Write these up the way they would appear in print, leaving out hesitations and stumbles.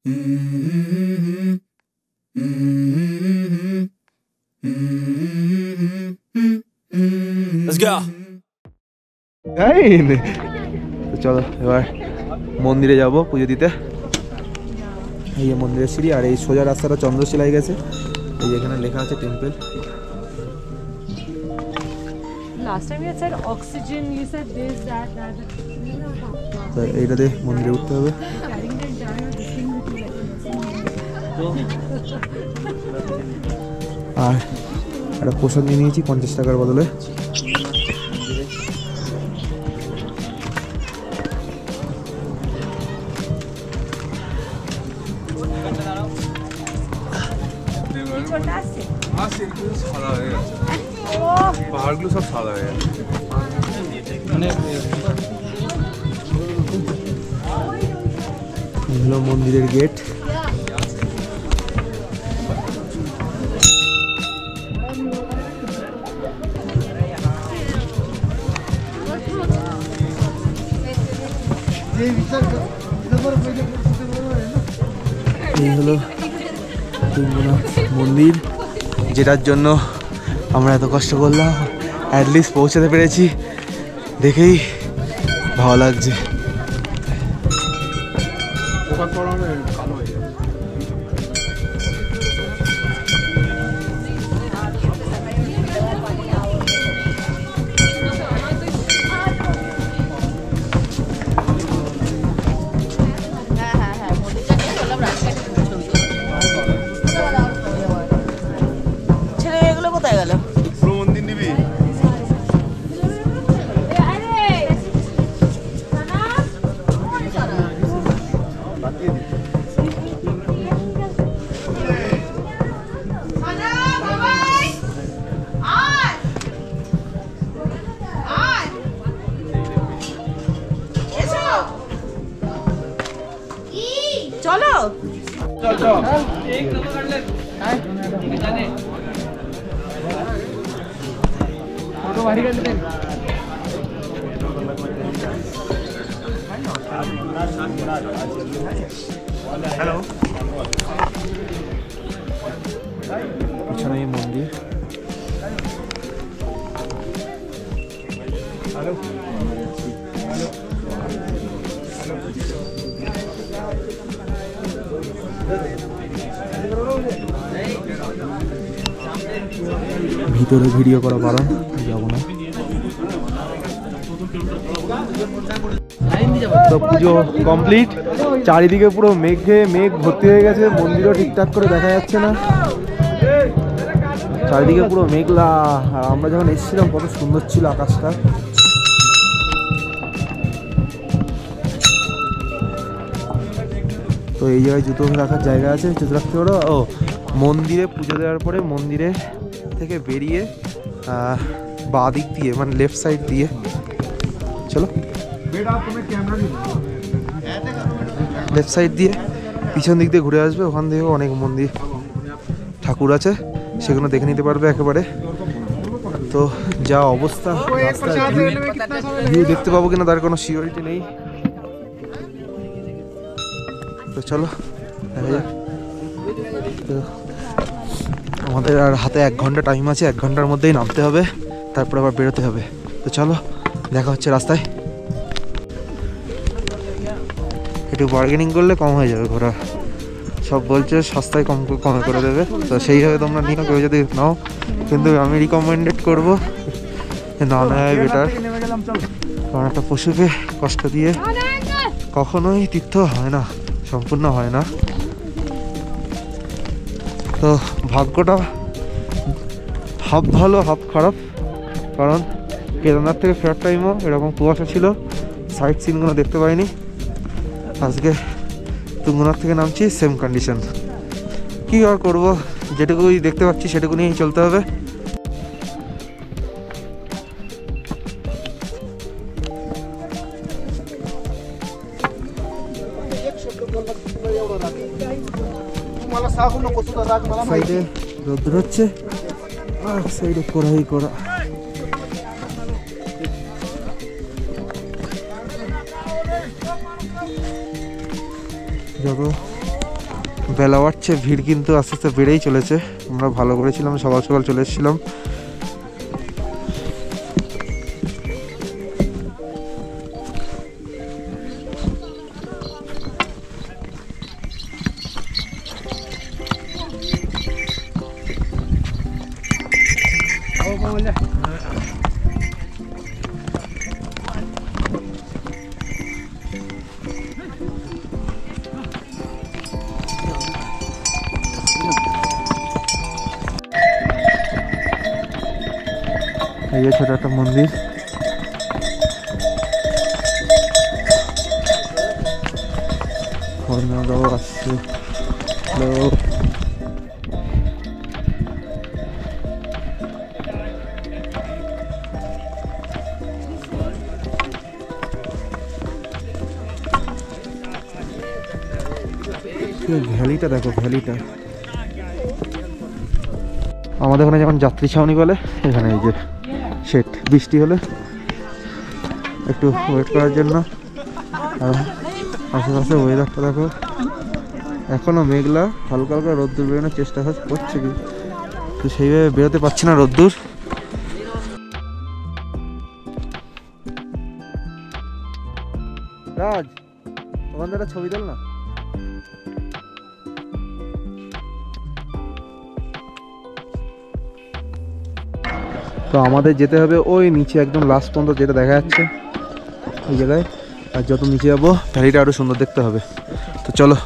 Let's go. তো চলো এবার মন্দিরে যাব পুজো দিতে। এই যে মন্দিরের সিঁড়ি, আর এই সোজা রাস্তাটা চন্দ্রশিলায় গেছে। এই যে এখানে লেখা আছে temple. Last time you said oxygen, you said this, that. তো এইটাতে মন্দিরে উঠতে হবে। Carrying the entire thing with you. আর একটা প্রসাদ নিয়ে নিয়েছি 50 টাকার বদলে। পাহাড়গুলো সব সাদা হয়ে গেছে, মানে হলো মন্দিরের গেট। এই হলো তুঙ্গনাথ মন্দির, যেটার জন্য আমরা এত কষ্ট করলাম, অ্যাটলিস্ট পৌঁছাতে পেরেছি, দেখেই ভালো লাগছে। চলো হ্যালো, পিছনে এই মন্দির। হ্যালো, ভিতরে ভিডিও করা বারণ, যাবো না। তো পুজো কমপ্লিট, চারিদিকে পুরো মেঘে মেঘ ভর্তি হয়ে গেছে, মন্দিরও ঠিকঠাক করে দেখা যাচ্ছে না, চারিদিকে পুরো মেঘলা। আর আমরা যখন এসেছিলাম কত সুন্দর ছিল আকাশটা। তো এই জায়গায় জুতো রাখার জায়গা আছে, জুতো রাখতে পারো। ও মন্দিরে পুজো দেওয়ার পরে মন্দিরে থেকে বেরিয়ে বাঁ দিক দিয়ে, মানে লেফট সাইড দিয়ে চলো, লেফট সাইড দিয়ে পিছন দিক দিয়ে ঘুরে আসবে। ওখান থেকেও অনেক মন্দির ঠাকুর আছে, সেগুলো দেখে নিতে পারবে একেবারে। তো যা অবস্থা, রাস্তায় ভিউ দেখতে পাবো কিনা তার কোনো সিওরিটি নেই। তো চলো দেখা যাক। তো আমাদের আর হাতে 1 ঘন্টা টাইম আছে, 1 ঘন্টার মধ্যেই নামতে হবে, তারপর আবার বেরোতে হবে। তো চলো দেখা হচ্ছে রাস্তায়। একটু বার্গেনিং করলে কম হয়ে যাবে ঘোরা, সব বলছে সস্তায় কমে করে দেবে, তো সেইভাবে তোমরা নিও কেউ যদি নাও, কিন্তু আমি রিকমেন্ডেড করবো না নেওয়াই বেটার, কারণ একটা পশুকে কষ্ট দিয়ে কখনোই তীর্থ হয় না, সম্পূর্ণ হয় না। তো ভাগ্যটা হাফ ভালো হাফ খারাপ, কারণ কেদারনাথ থেকে ফেরার টাইমও এরকম কুয়াশা ছিল, সাইট সিনগুলো দেখতে পাইনি। আজকে তুঙ্গনাথ থেকে নামছি, সেম কন্ডিশন। কী আর করবো, যেটুকুই দেখতে পাচ্ছি সেটুকু নিয়েই চলতে হবে। সাইডে রোদ্র হচ্ছে, আর সাইডে কড়াই করা। যত বেলা বাড়ছে, ভিড় কিন্তু আস্তে আস্তে বেড়েই চলেছে। আমরা ভালো করেছিলাম, সকাল সকাল চলে এসেছিলাম। এই যে ছোট একটা মন্দির, হরিণাদাও আসছে। হ্যালো, ভ্যালিটা দেখো, ভ্যালিটা। আমাদের ওখানে যখন যাত্রী ছাউনি বলে, এখানে এই যে শেড, বৃষ্টি হলে একটু ওয়েট করার জন্য। আর আশেপাশে ওয়েদারটা দেখো, এখনো মেঘলা, হালকা হালকা রোদ্দুর বেরোনোর চেষ্টা করছে, তো সেইভাবে বেরোতে পারছি না রোদ্দুর। রাজ, ওখান থেকে ছবি তোল না। তো আমাদের যেতে হবে ওই নিচে একদম লাস্ট পর্যন্ত, যেটা দেখা যাচ্ছে ওই জায়গায়। আর যত নিচে যাবো ভ্যালিটা আরও সুন্দর দেখতে হবে। তো চলো,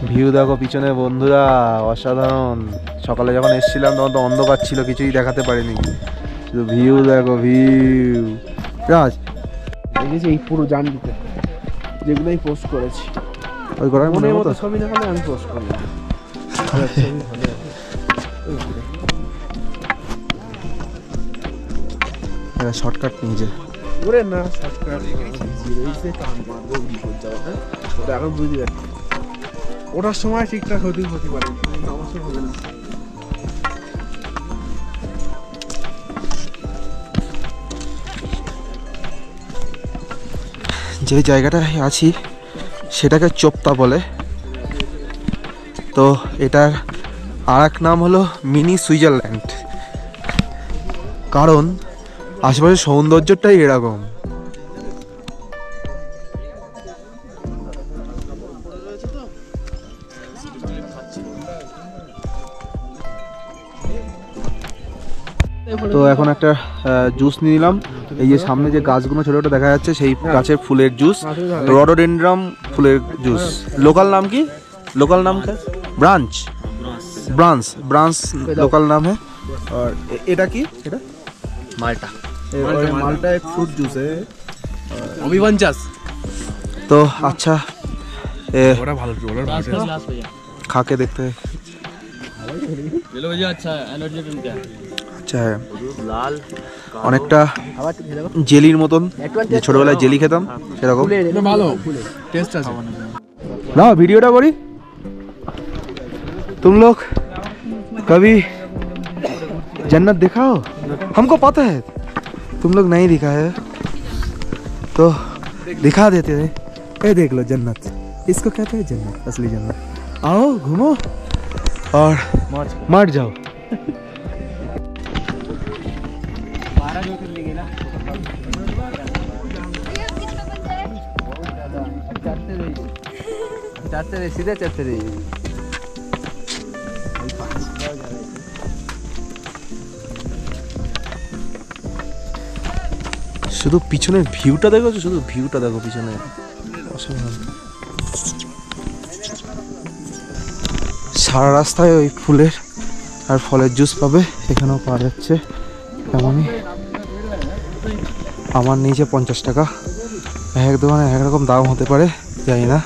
ভিউ দেখো পিছনে বন্ধুরা, অসাধারণ। সকালে যখন এসেছিলাম তখন তো অন্ধকার ছিল, কিছুই দেখাতে পারিনি। শুধু ভিউ দেখো, ভিউ। রাজ দেখেছি এই পুরো জার্নিতে যেগুলোই পোস্ট করেছি, ওই করার মনে মনের মতো মতো ছবি না হলে আমি পোস্ট করলাম। এটা শর্টকাট নিয়ে ওরে না, শর্টকাট রয়েছে, কান মারবো বিপদ যাওয়া। ওটা এখন বুঝতে পারছি, ওটার সময় ঠিকঠাক হতে পারে, আমার সময় হবে না। যে জায়গাটায় আছি সেটাকে চোপতা বলে। তো এটার আর এক নাম হলো মিনি সুইজারল্যান্ড, কারণ আশেপাশের সৌন্দর্যটাই এরকম। তো এখন একটা জুস নিয়ে নিলাম। এই যে সামনে যে গাছগুলো ছোট ছোট দেখা যাচ্ছে, সেই গাছের ফুলের জুস, রডোডেন্ড্রাম ফুলের জুস। লোকাল নাম কি? লোকাল नाम क्या? ब्रांच ब्रांच ब्रांच लोकल नाम है। और এটা কি? এটা माल्टा माल्टा एक फ्रूट जूस है, अभी 50 तो अच्छा बड़ा ভালো রোলার ভালো खा के देखते हैं। ले लो भैया, अच्छा है, एनर्जी ड्रिंक है, अच्छा है, लाल অনেকটা জেলির মতন, যে ছোটবেলায় জেলি খেতাম সেরকম। ভালো টেস্ট আছে। ना वीडियोটা करी। तुम लोग कभी जन्नत देखा हो? हमको पता है, तुम लोग नहीं दिखा है तो दिखा देते हैं। ये देख लो जन्नत, इसको कहते हैं जन्नत, असली जन्नत। आओ घूमो और मर जाओ। सीधे चलते रहिए। শুধু পিছনের ভিউটা দেখো, শুধু ভিউটা দেখো পিছনে, অসাধারণ। সারা রাস্তায় ওই ফুলের আর ফলের জুস পাবে, এখানেও পাওয়া যাচ্ছে তেমনই। আমার নিয়েছে 50 টাকা, এক দোকানে এক রকম দাম হতে পারে, জানি না।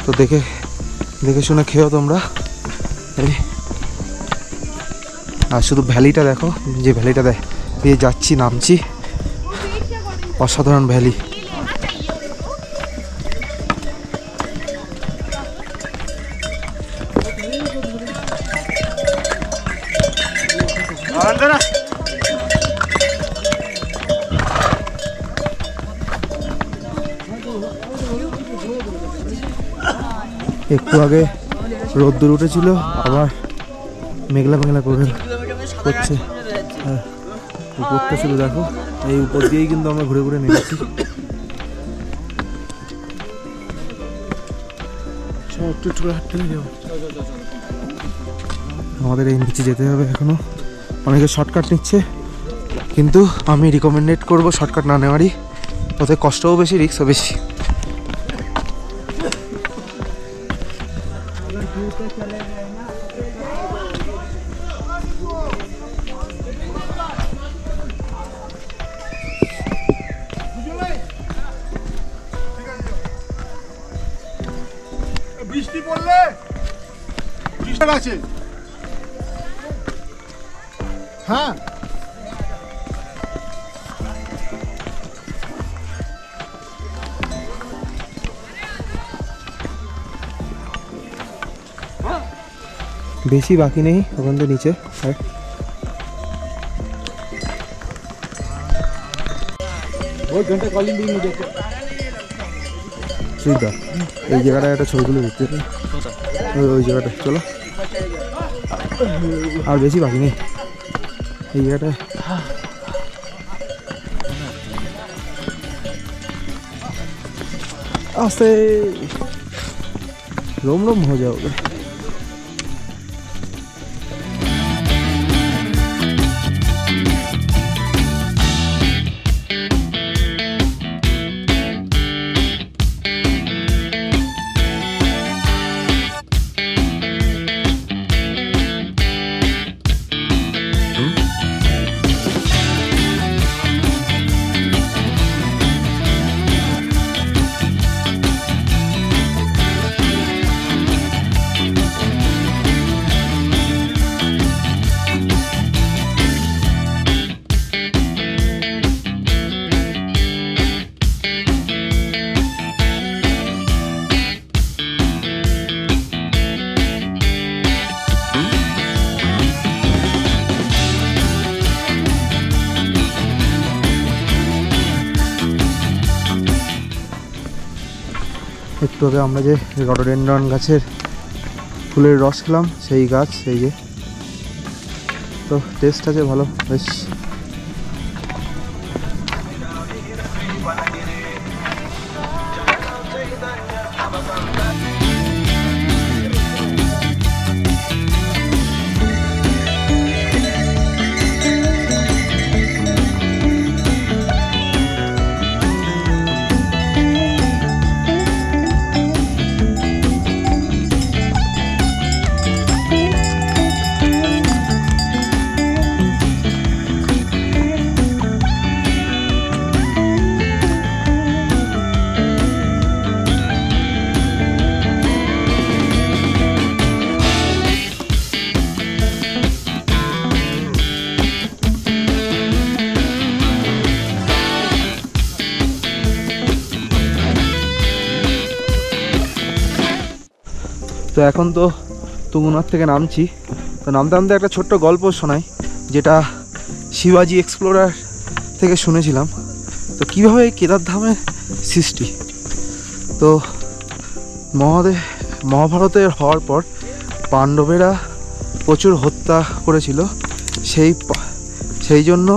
তো দেখে দেখে শুনে খেও তোমরা। আর শুধু ভ্যালিটা দেখো, যে ভ্যালিটা দিয়ে যাচ্ছি, নামছি, অসাধারণ ভ্যালি। একটু আগে রোদ্দুর উঠেছিল, আবার মেঘলা মেঘলা করে করছে। হ্যাঁ, উপরটা শুধু দেখো, এই উপর দিয়েই কিন্তু আমরা ঘুরে ঘুরে নেমেছি। একটু একটু করে হাঁটতে যাবো। আমাদের এই নিচে যেতে হবে এখনো। অনেকে শর্টকাট নিচ্ছে, কিন্তু আমি রিকমেন্ডেড করবো শর্টকাট না নেওয়ারই। ওতে কষ্টও বেশি, রিস্কও বেশি। বৃষ্টি পড়লে বৃষ্টি আছে। হ্যাঁ, বেশি বাকি নেই ওখান থেকে নিচে। সুইদা, এই জায়গাটায় একটা ছবি তুলে দিচ্ছে, ওই জায়গাটা চলো। আর বেশি বাকি নেই এই জায়গাটায়। আস্তে রোম রোম হয়ে যাও। একটু আগে আমরা যে রডোডেনড্রন গাছের ফুলের রস খেলাম, সেই গাছ, সেই যে, তো টেস্ট আছে ভালো বেশ। তো এখন তো তুঙ্গনাথ থেকে নামছি। তো নামতে নামতে একটা ছোট্ট গল্প শোনাই, যেটা শিবাজি এক্সপ্লোরার থেকে শুনেছিলাম। তো কীভাবে এই কেদারধামের সৃষ্টি। তো মহাভারতের হওয়ার পর পাণ্ডবেরা প্রচুর হত্যা করেছিল, সেই জন্য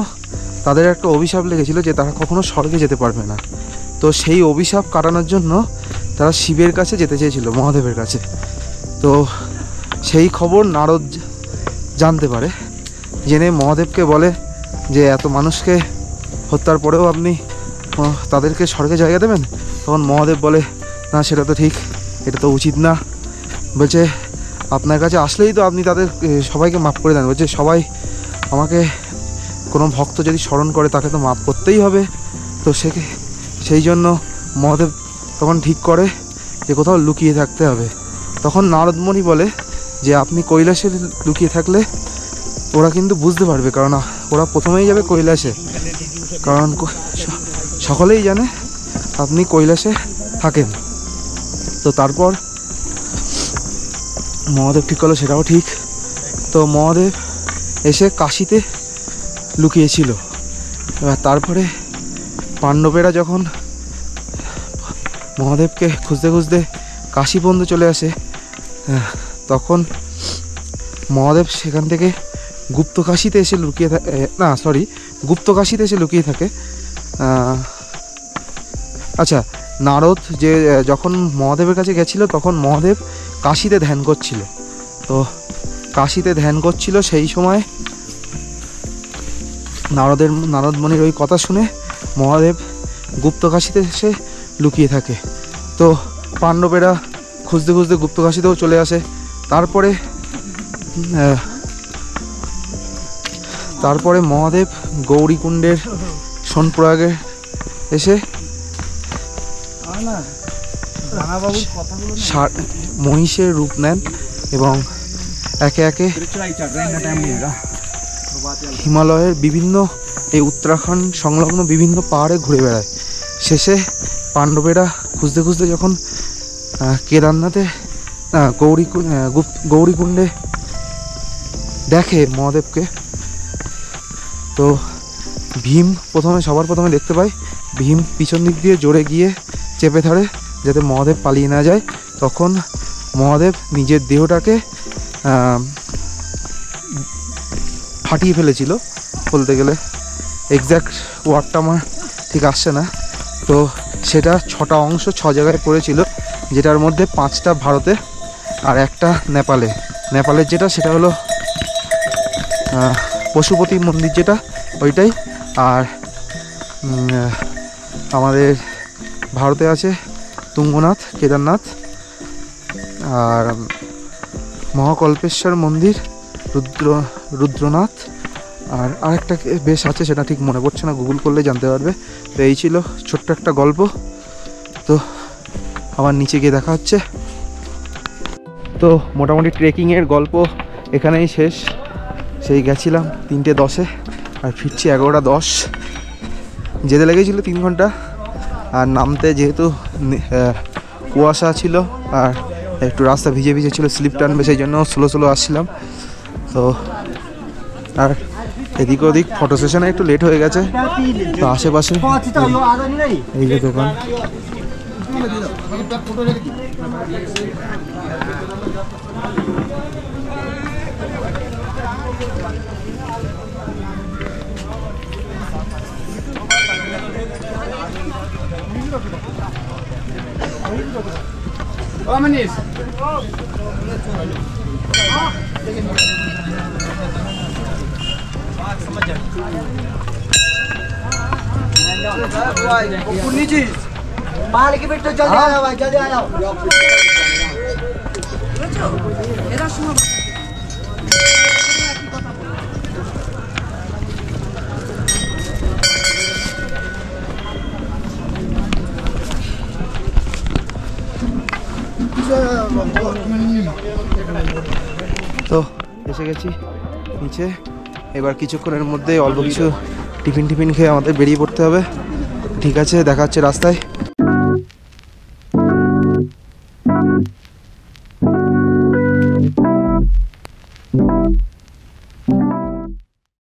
তাদের একটা অভিশাপ লেগেছিল যে তারা কখনো স্বর্গে যেতে পারবে না। তো সেই অভিশাপ কাটানোর জন্য তারা শিবের কাছে যেতে চেয়েছিল, মহাদেবের কাছে। তো সেই খবর নারদ জানতে পারে, জেনে মহাদেবকে বলে যে এত মানুষকে হত্যার পরেও আপনি তাদেরকে স্বর্গে জায়গা দেবেন। তখন মহাদেব বলে, না সেটা তো ঠিক, এটা তো উচিত না। বলছে আপনার কাছে আসলেই তো আপনি তাদের সবাইকে মাফ করে দেন। বলছে সবাই আমাকে, কোনো ভক্ত যদি স্মরণ করে তাকে তো মাফ করতেই হবে। তো সেই জন্য মহাদেব তখন ঠিক করে যে কোথাও লুকিয়ে থাকতে হবে। তখন নারদমণি বলে যে আপনি কৈলাসে লুকিয়ে থাকলে ওরা কিন্তু বুঝতে পারবে, কারণ ওরা প্রথমেই যাবে কৈলাসে, কারণ সকলেই জানে আপনি কৈলাসে থাকেন। তো তারপর মহাদেব ঠিক করলো সেটাও ঠিক। তো মহাদেব এসে কাশীতে লুকিয়েছিল। এবার তারপরে পাণ্ডবেরা যখন মহাদেবকে খুঁজতে খুঁজতে কাশী পর্যন্ত চলে আসে, তখন মহাদেব সেখান থেকে গুপ্তকাশীতে এসে লুকিয়ে থাকে, না সরি, গুপ্তকাশীতে এসে লুকিয়ে থাকে। আচ্ছা, নারদ যে যখন মহাদেবের কাছে গেছিলো তখন মহাদেব কাশীতে ধ্যান করছিল। তো কাশীতে ধ্যান করছিল, সেই সময় নারদ মুনির ওই কথা শুনে মহাদেব গুপ্তকাশীতে এসে লুকিয়ে থাকে। তো পাণ্ডবেরা খুঁজতে খুঁজতে গুপ্তকাশীতেও চলে আসে। তারপরে মহাদেব গৌরীকুণ্ডের সোনপ্রয়াগে এসে মহিষের রূপ নেন এবং একে একে হিমালয়ের বিভিন্ন, এই উত্তরাখণ্ড সংলগ্ন বিভিন্ন পাহাড়ে ঘুরে বেড়ায়। শেষে পাণ্ডবেরা খুঁজতে খুঁজতে যখন কেদারনাথে গৌরীকুণ্ডে দেখে মহাদেবকে, তো ভীম সবার প্রথমে দেখতে পায়। ভীম পিছন দিক দিয়ে জোরে গিয়ে চেপে ধরে যাতে মহাদেব পালিয়ে না যায়। তখন মহাদেব নিজের দেহটাকে ফাটিয়ে ফেলেছিল বলতে গেলে, এক্স্যাক্ট ওয়ার্ডটা আমার ঠিক আসছে না। তো সেটা 6টা অংশ 6 জায়গায় পড়েছিল, যেটার মধ্যে 5টা ভারতে আর একটা নেপালের যেটা সেটা হলো পশুপতি মন্দির, যেটা ওইটাই। আর আমাদের ভারতে আছে তুঙ্গনাথ, কেদারনাথ, আর মহাকল্পেশ্বর মন্দির, রুদ্রনাথ, আর আরেকটা বেশ আছে, সেটা ঠিক মনে পড়ছে না, গুগল করলে জানতে পারবে। তো এই ছিল ছোট্ট একটা গল্প। তো আবার নিচে গিয়ে দেখা হচ্ছে। তো মোটামুটি ট্রেকিংয়ের গল্প এখানেই শেষ। সেই গেছিলাম 3:10-এ আর ফিরছি 11:10। যেতে লেগেছিল 3 ঘন্টা, আর নামতে যেহেতু কুয়াশা ছিল আর একটু রাস্তা ভিজে ভিজে ছিল, স্লিপ টানবে, সেই জন্য স্লো আসছিলাম। তো আর এদিক ওদিক ফটো সেশনে একটু লেট হয়ে গেছে। তো আশেপাশে এই যে দোকান, पहाड़ के बेटो जल्दी आ जाओ भाई, जल्दी आ जाओ। তো এসে গেছি নিচে। এবার কিছুক্ষণের মধ্যে অল্প কিছু টিফিন খেয়ে আমাদের বেরিয়ে পড়তে হবে। ঠিক আছে, দেখা হচ্ছে রাস্তায়।